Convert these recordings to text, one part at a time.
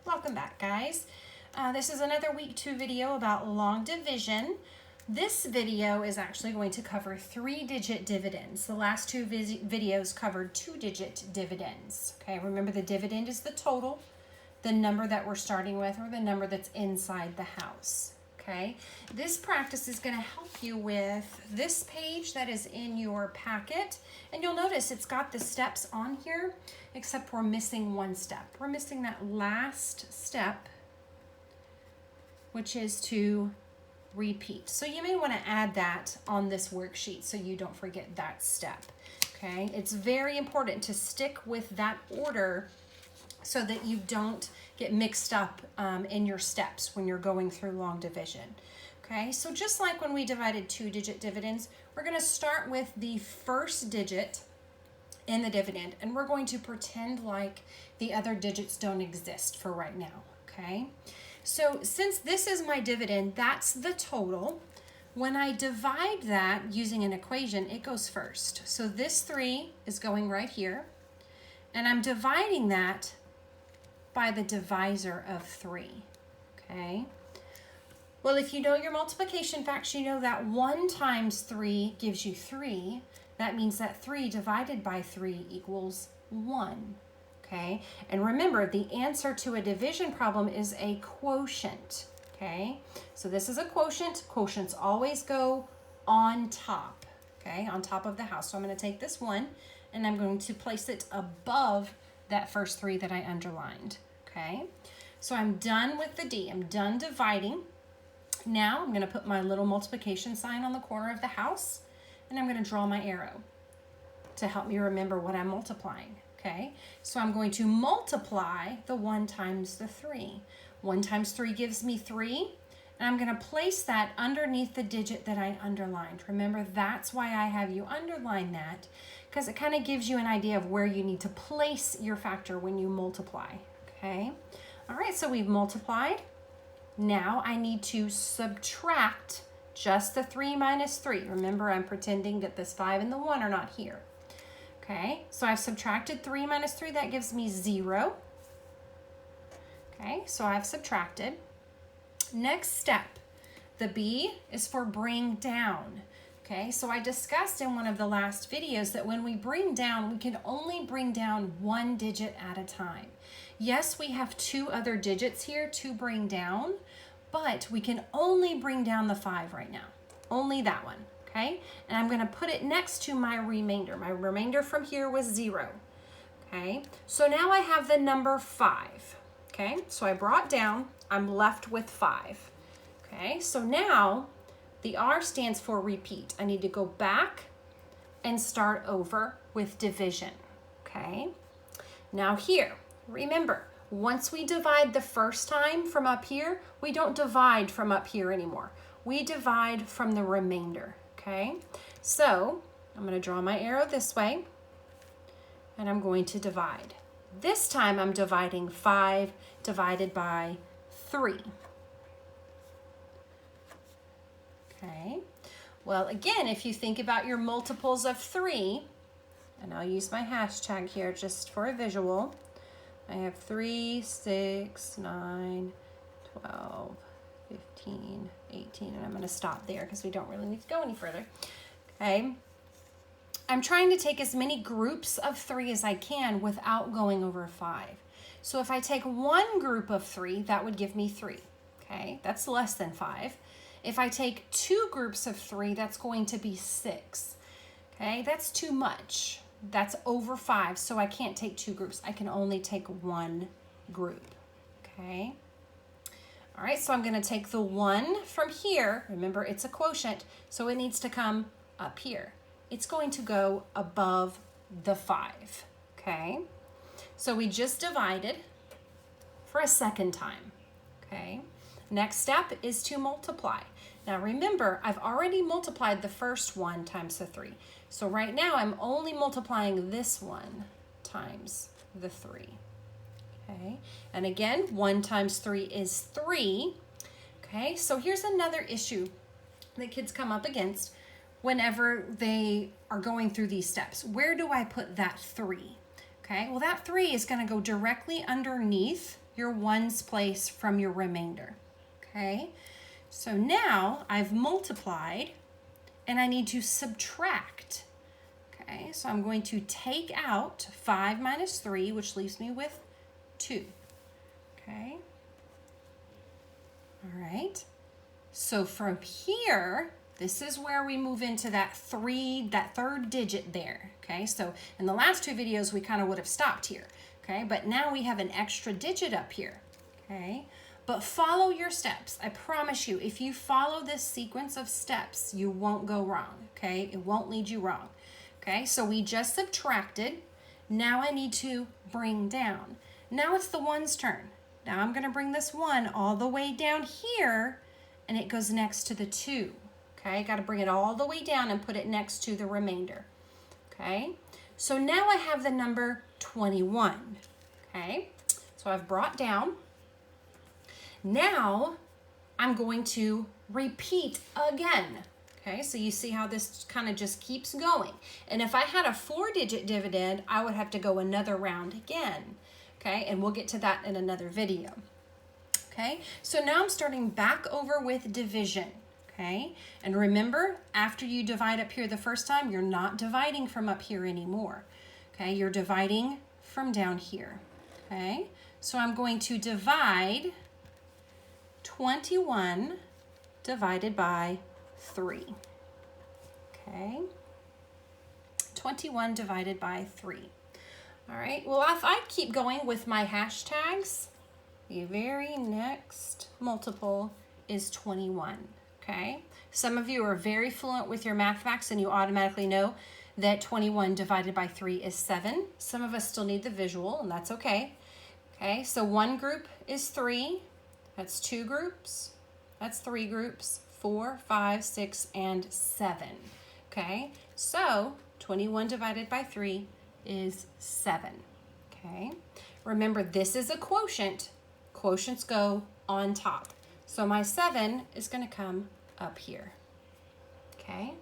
Welcome back, guys. This is another week 2 video about long division. This video is actually going to cover 3-digit dividends. The last two videos covered 2-digit dividends. Okay, remember the dividend is the total, the number that we're starting with, or the number that's inside the house. Okay, this practice is going to help you with this page that is in your packet, and you'll notice it's got the steps on here, except we're missing one step. We're missing that last step, which is to repeat. So you may want to add that on this worksheet so you don't forget that step. Okay, it's very important to stick with that order so that you don't get mixed up in your steps when you're going through long division. Okay, so just like when we divided 2-digit dividends, we're going to start with the first digit in the dividend, and we're going to pretend like the other digits don't exist for right now. Okay, so since this is my dividend, that's the total. When I divide that using an equation, it goes first. So this 3 is going right here, and I'm dividing that by the divisor of 3, okay? Well, if you know your multiplication facts, you know that 1 times 3 gives you 3. That means that 3 divided by 3 equals 1, okay? And remember, the answer to a division problem is a quotient, okay? So this is a quotient. Quotients always go on top, okay? On top of the house. So I'm going to take this 1, and I'm going to place it above that first 3 that I underlined, okay? So I'm done with the D. I'm done dividing. Now I'm going to put my little multiplication sign on the corner of the house, and I'm going to draw my arrow to help me remember what I'm multiplying, okay? So I'm going to multiply the 1 times the 3. 1 times 3 gives me 3, and I'm going to place that underneath the digit that I underlined. Remember, that's why I have you underline that, because it kind of gives you an idea of where you need to place your factor when you multiply, okay? All right, so we've multiplied. Now I need to subtract just the 3 minus 3. Remember, I'm pretending that this 5 and the 1 are not here. Okay, so I've subtracted 3 minus 3. That gives me 0. Okay, so I've subtracted. Next step, the B is for bring down. Okay, so I discussed in one of the last videos that when we bring down, we can only bring down 1 digit at a time. Yes, we have 2 other digits here to bring down, but we can only bring down the 5 right now. Only that one, okay? And I'm going to put it next to my remainder. My remainder from here was 0, okay? So now I have the number 5, okay? So I brought down, I'm left with 5, okay? So now the R stands for repeat. I need to go back and start over with division, okay? Now here, remember, once we divide the first time from up here, we don't divide from up here anymore. We divide from the remainder, okay? So I'm going to draw my arrow this way, and I'm going to divide. This time I'm dividing 5 divided by 3. Okay, well, again, if you think about your multiples of 3, and I'll use my hashtag here just for a visual. I have 3, 6, 9, 12, 15, 18, and I'm going to stop there because we don't really need to go any further. Okay, I'm trying to take as many groups of 3 as I can without going over 5. So if I take one group of 3, that would give me 3. Okay, that's less than 5. If I take 2 groups of 3, that's going to be 6. Okay, that's too much. That's over 5, so I can't take 2 groups. I can only take 1 group. Okay. All right, so I'm going to take the 1 from here. Remember, it's a quotient, so it needs to come up here. It's going to go above the 5. Okay. So we just divided for a second time. Okay. Next step is to multiply. Now remember, I've already multiplied the first 1 times the 3. So right now I'm only multiplying this 1 times the 3. Okay, and again, 1 times 3 is 3. Okay, so here's another issue that kids come up against whenever they are going through these steps. Where do I put that 3? Okay, well that 3 is going to go directly underneath your ones place from your remainder. Okay, so now I've multiplied and I need to subtract. Okay, so I'm going to take out 5 minus 3, which leaves me with 2. Okay, all right. So from here, this is where we move into that third digit there. Okay, so in the last 2 videos, we kind of would have stopped here. Okay, but now we have an extra digit up here. Okay, but follow your steps. I promise you, if you follow this sequence of steps, you won't go wrong. Okay, it won't lead you wrong. Okay, so we just subtracted. Now I need to bring down. Now it's the one's turn. Now I'm going to bring this 1 all the way down here, and it goes next to the 2. Okay, got to bring it all the way down and put it next to the remainder. Okay, so now I have the number 21. Okay, so I've brought down. Now I'm going to repeat again. Okay, so you see how this kind of just keeps going. And if I had a 4-digit dividend, I would have to go another round again. Okay, and we'll get to that in another video. Okay, so now I'm starting back over with division. Okay, and remember, after you divide up here the first time, you're not dividing from up here anymore. Okay, you're dividing from down here. Okay, so I'm going to divide 21 divided by 3. Okay, 21 divided by 3. All right, well, if I keep going with my hashtags, the very next multiple is 21. Okay, some of you are very fluent with your math facts and you automatically know that 21 divided by 3 is 7. Some of us still need the visual, and that's okay. Okay, so one group is 3. That's 2 groups. That's 3 groups. 4, 5, 6, and 7. Okay, so 21 divided by 3 is 7. Okay, remember this is a quotient. Quotients go on top. So my 7 is going to come up here. Okay,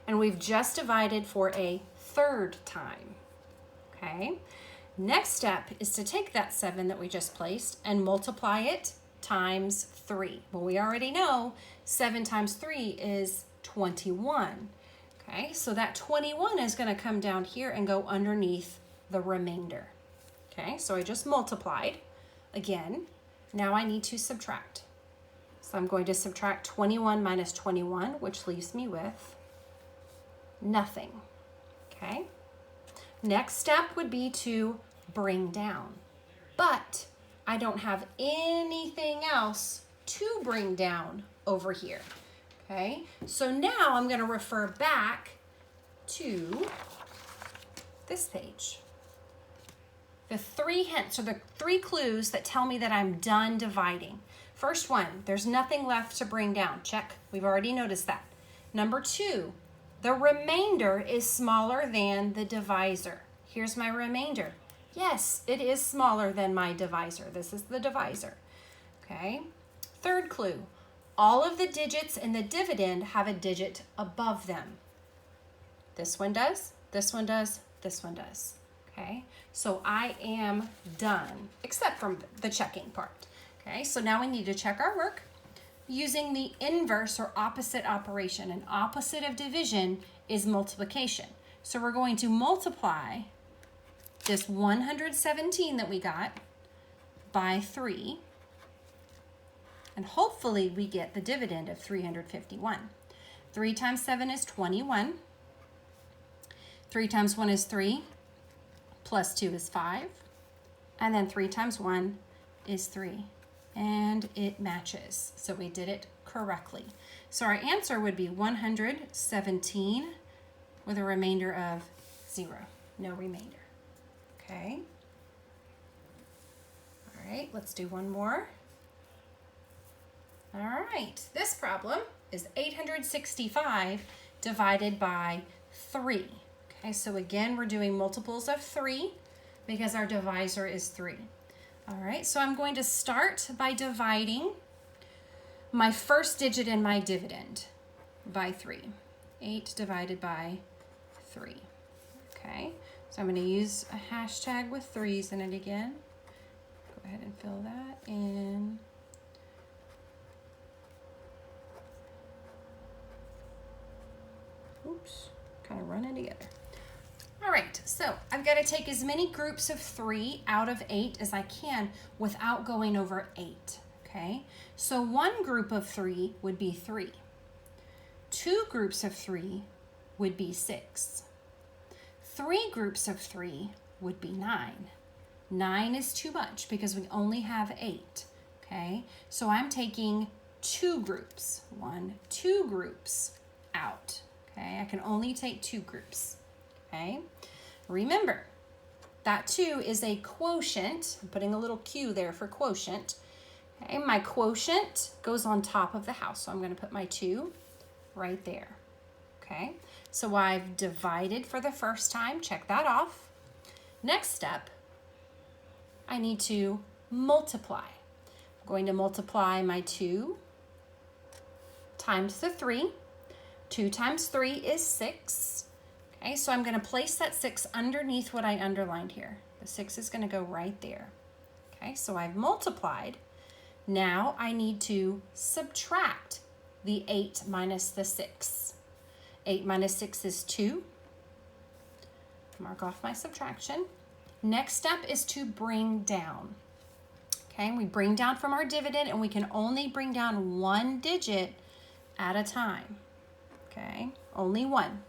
and we've just divided for a 3rd time. Okay, next step is to take that 7 that we just placed and multiply it times 3. Well, we already know 7 times 3 is 21. Okay, so that 21 is going to come down here and go underneath the remainder. Okay, so I just multiplied again. Now I need to subtract. So I'm going to subtract 21 minus 21, which leaves me with nothing. Okay, next step would be to bring down, but I don't have anything else to bring down over here. Okay, so now I'm going to refer back to this page. The 3 hints, or the 3 clues that tell me that I'm done dividing. First one, there's nothing left to bring down. Check, we've already noticed that. Number 2, the remainder is smaller than the divisor. Here's my remainder. Yes, it is smaller than my divisor. This is the divisor. Okay, 3rd clue, all of the digits in the dividend have a digit above them. This one does, this one does, this one does. Okay, so I am done, except from the checking part. Okay, so now we need to check our work using the inverse or opposite operation. An opposite of division is multiplication. So we're going to multiply this 117 that we got by 3. And hopefully we get the dividend of 351. 3 times 7 is 21. 3 times 1 is 3. Plus 2 is 5. And then 3 times 1 is 3. And it matches. So we did it correctly. So our answer would be 117 with a remainder of 0. No remainder. Okay. All right, let's do one more. All right, this problem is 865 divided by 3. Okay, so again, we're doing multiples of 3 because our divisor is 3. All right, so I'm going to start by dividing my first digit in my dividend by 3. 8 divided by 3. Okay, so I'm going to use a hashtag with 3s in it again. Go ahead and fill that. running together. All right, so I've got to take as many groups of 3 out of 8 as I can without going over 8, okay? So one group of 3 would be 3. 2 groups of 3 would be 6. 3 groups of 3 would be 9. 9 is too much because we only have 8, okay? So I'm taking 2 groups, 2 groups out, okay? I can only take 2 groups, okay? Remember, that 2 is a quotient. I'm putting a little Q there for quotient. Okay, my quotient goes on top of the house, so I'm going to put my 2 right there, okay? So I've divided for the first time, check that off. Next step, I need to multiply. I'm going to multiply my 2 times the 3. 2 times 3 is 6. Okay, so I'm going to place that 6 underneath what I underlined here. The 6 is going to go right there. Okay, so I've multiplied. Now I need to subtract the 8 minus the 6. 8 minus 6 is 2. Mark off my subtraction. Next step is to bring down. Okay, we bring down from our dividend, and we can only bring down 1 digit at a time. Okay, only 1.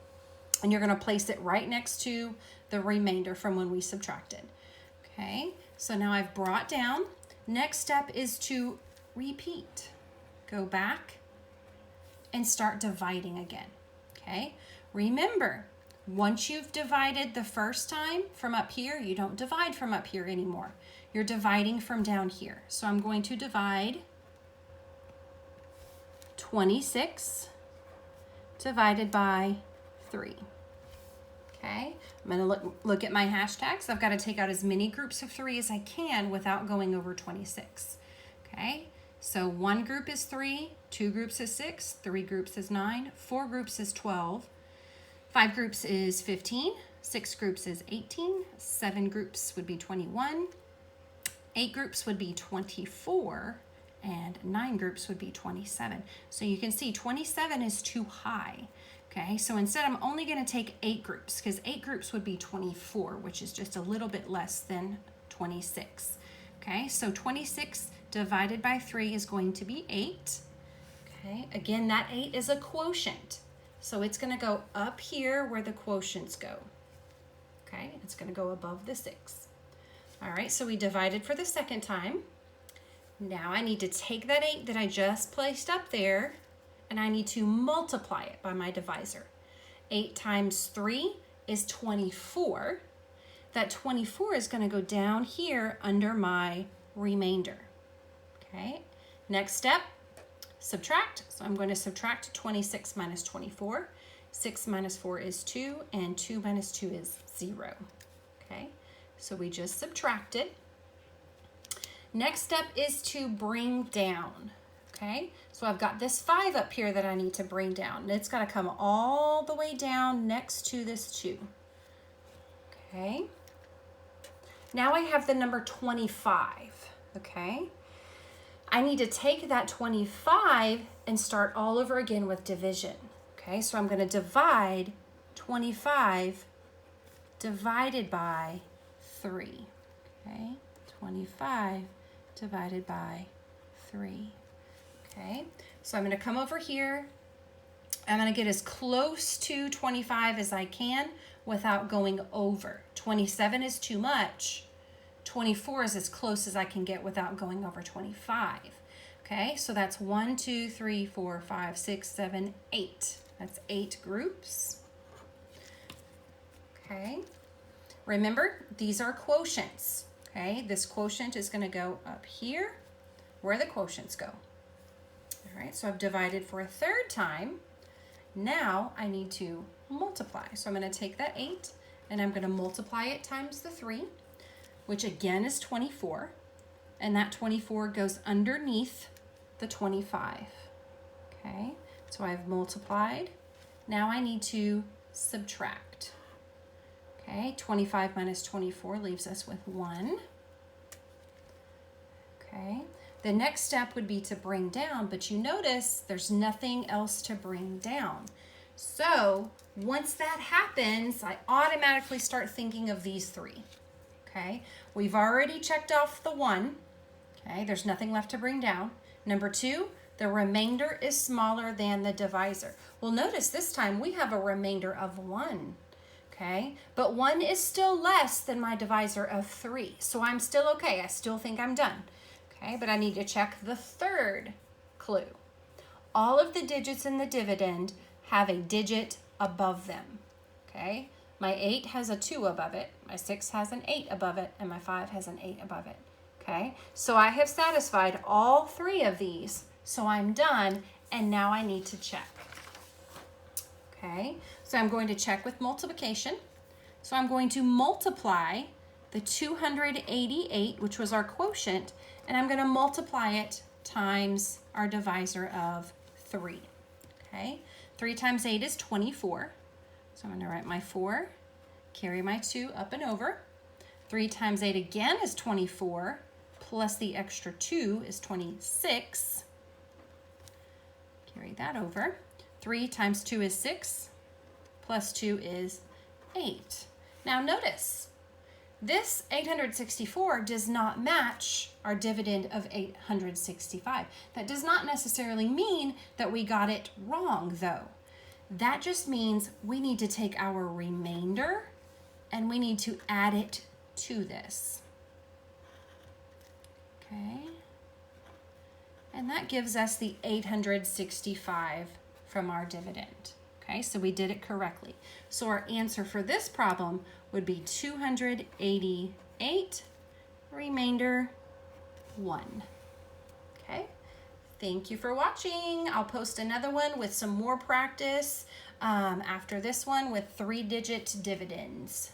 And you're going to place it right next to the remainder from when we subtracted. Okay, so now I've brought down. Next step is to repeat. Go back and start dividing again. Okay, remember, once you've divided the first time from up here, you don't divide from up here anymore. You're dividing from down here. So I'm going to divide 26 divided by 3. Okay, I'm going to look at my hashtags. I've got to take out as many groups of 3 as I can without going over 26. Okay, so 1 group is 3, 2 groups is 6, 3 groups is 9, 4 groups is 12, 5 groups is 15, 6 groups is 18, 7 groups would be 21, 8 groups would be 24, and 9 groups would be 27. So you can see 27 is too high. Okay, so instead I'm only going to take 8 groups because 8 groups would be 24, which is just a little bit less than 26. Okay, so 26 divided by 3 is going to be 8. Okay, again, that 8 is a quotient. So it's going to go up here where the quotients go. Okay, it's going to go above the 6. All right, so we divided for the second time. Now I need to take that 8 that I just placed up there, and I need to multiply it by my divisor. 8 times 3 is 24. That 24 is going to go down here under my remainder. Okay, next step, subtract. So I'm going to subtract 26 minus 24. 6 minus 4 is 2, and 2 minus 2 is 0. Okay, so we just subtracted. Next step is to bring down. Okay, so I've got this 5 up here that I need to bring down. And it's got to come all the way down next to this 2. Okay, now I have the number 25. Okay, I need to take that 25 and start all over again with division. Okay, so I'm going to divide 25 divided by 3. Okay, 25 divided by 3. Okay, so I'm going to come over here. I'm going to get as close to 25 as I can without going over. 27 is too much. 24 is as close as I can get without going over 25. Okay, so that's 1, 2, 3, 4, 5, 6, 7, 8. That's 8 groups. Okay, remember, these are quotients. Okay, this quotient is going to go up here where the quotients go. All right, so I've divided for a third time. Now I need to multiply. So I'm going to take that 8 and I'm going to multiply it times the 3, which again is 24. And that 24 goes underneath the 25. Okay, so I've multiplied. Now I need to subtract. Okay, 25 minus 24 leaves us with 1. Okay, the next step would be to bring down, but you notice there's nothing else to bring down. So once that happens, I automatically start thinking of these three. Okay, we've already checked off the 1. Okay, there's nothing left to bring down. Number 2, the remainder is smaller than the divisor. Well, notice this time we have a remainder of 1. Okay, but 1 is still less than my divisor of 3. So I'm still okay. I still think I'm done. Okay, but I need to check the third clue. All of the digits in the dividend have a digit above them. Okay, my 8 has a 2 above it, my 6 has an 8 above it, and my 5 has an 8 above it. Okay, so I have satisfied all 3 of these, so I'm done, and now I need to check. Okay, so I'm going to check with multiplication. So I'm going to multiply the 288, which was our quotient, and I'm going to multiply it times our divisor of 3. Okay, 3 times 8 is 24. So I'm going to write my 4, carry my 2 up and over. 3 times 8 again is 24, plus the extra 2 is 26. Carry that over. 3 times 2 is 6, plus 2 is 8. Now notice, this 864 does not match our dividend of 865. That does not necessarily mean that we got it wrong, though. That just means we need to take our remainder and we need to add it to this. Okay. And that gives us the 865 from our dividend. Okay, so we did it correctly. So our answer for this problem would be 288, remainder 1. Okay. Thank you for watching. I'll post another one with some more practice after this one with 3-digit dividends.